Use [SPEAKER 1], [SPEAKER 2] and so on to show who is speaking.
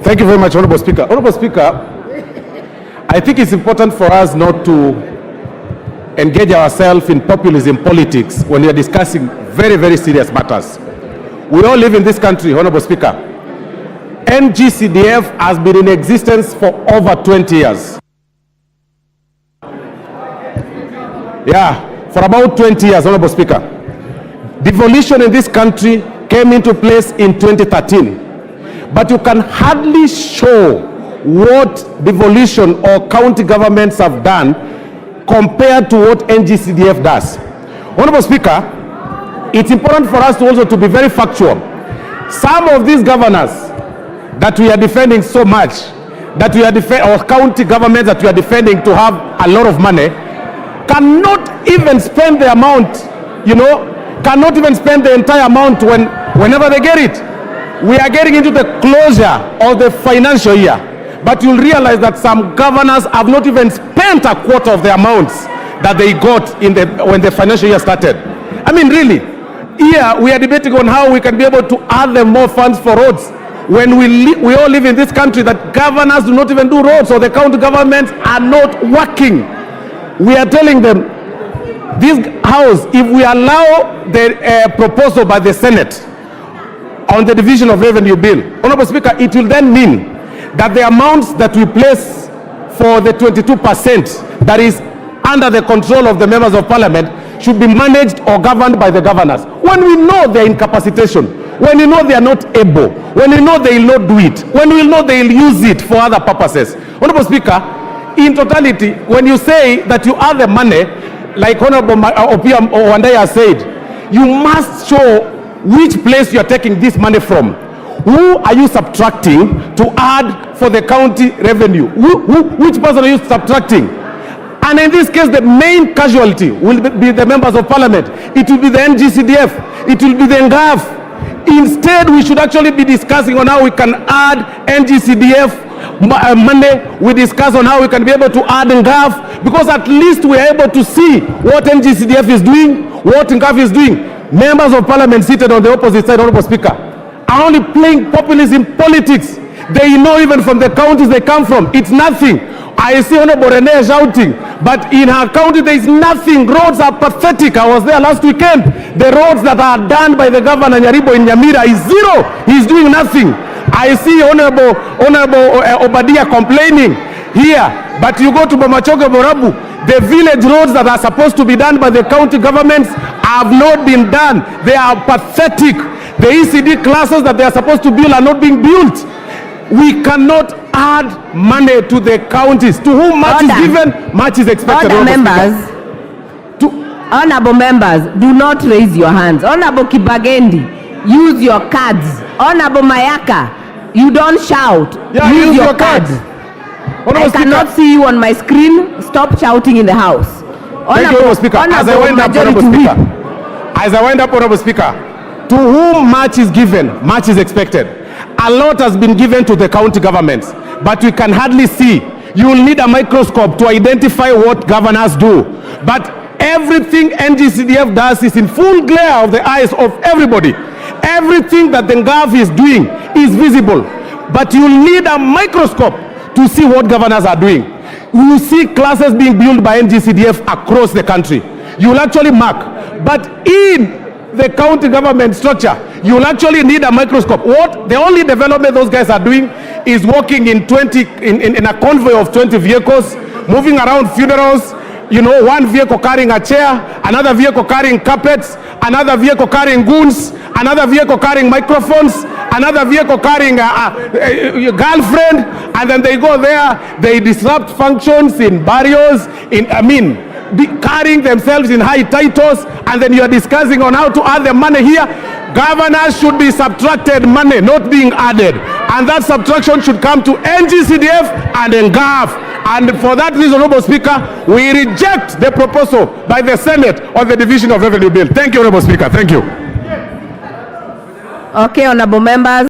[SPEAKER 1] Thank you very much, Honorable Speaker. Honorable Speaker, I think it's important for us not to engage ourselves in populism politics when we are discussing very, very serious matters. We all live in this country, Honorable Speaker. NGCDF has been in existence for over 20 years. Yeah, for about 20 years, Honorable Speaker. Devolution in this country came into place in 2013. But you can hardly show what devolution or county governments have done compared to what NGCDF does. Honorable Speaker, it's important for us to also to be very factual. Some of these governors that we are defending so much, that we are or county governments that we are defending to have a lot of money, cannot even spend the amount, cannot even spend the entire amount whenever they get it. We are getting into the closure of the financial year, but you'll realize that some governors have not even spent a quarter of the amounts that they got when the financial year started. I mean, really, here we are debating on how we can be able to add them more funds for roads when we all live in this country that governors do not even do roads, or the county governments are not working. We are telling them, this house, if we allow the proposal by the Senate on the division of revenue bill, Honorable Speaker, it will then mean that the amounts that we place for the 22% that is under the control of the members of parliament should be managed or governed by the governors. When we know their incapacitation, when we know they are not able, when we know they will not do it, when we know they will use it for other purposes. Honorable Speaker, in totality, when you say that you have the money, like Honorable Opia Wandai has said, you must show which place you are taking this money from. Who are you subtracting to add for the county revenue? Which person are you subtracting? And in this case, the main casualty will be the members of parliament. It will be the NGCDF. It will be the NGAF. Instead, we should actually be discussing on how we can add NGCDF money. We discuss on how we can be able to add NGAF, because at least we are able to see what NGCDF is doing, what NGAF is doing. Members of parliament seated on the opposite side, Honorable Speaker, are only playing populism politics. They know even from the counties they come from, it's nothing. I see Honorable Rene shouting, but in her county there is nothing. Roads are pathetic. I was there last weekend. The roads that are done by the governor Nyaribo in Nyamira is zero. He's doing nothing. I see Honorable Obadia complaining here, but you go to Bomachoge Borabu, the village roads that are supposed to be done by the county governments have not been done. They are pathetic. The ECD classes that they are supposed to build are not being built. We cannot add money to the counties. To whom much is given, much is expected.
[SPEAKER 2] Honorable members, do not raise your hands. Honorable Kibagendi, use your cards. Honorable Mayaka, you don't shout.
[SPEAKER 1] Yeah, use your cards.
[SPEAKER 2] I cannot see you on my screen. Stop shouting in the house.
[SPEAKER 1] Thank you, Honorable Speaker. As I wind up, Honorable Speaker, to whom much is given, much is expected. A lot has been given to the county governments, but we can hardly see. You will need a microscope to identify what governors do. But everything NGCDF does is in full glare of the eyes of everybody. Everything that the NGAF is doing is visible. But you will need a microscope to see what governors are doing. You will see classes being built by NGCDF across the country. You will actually mark. But in the county government structure, you will actually need a microscope. The only development those guys are doing is walking in a convoy of 20 vehicles, moving around funerals, one vehicle carrying a chair, another vehicle carrying carpets, another vehicle carrying goons, another vehicle carrying microphones, another vehicle carrying a girlfriend, and then they go there, they disrupt functions in barrios, carrying themselves in high titles, and then you are discussing on how to add the money here. Governors should be subtracted money, not being added. And that subtraction should come to NGCDF and NGAF. And for that reason, Honorable Speaker, we reject the proposal by the Senate on the division of revenue bill. Thank you, Honorable Speaker. Thank you.
[SPEAKER 2] Okay, honorable members.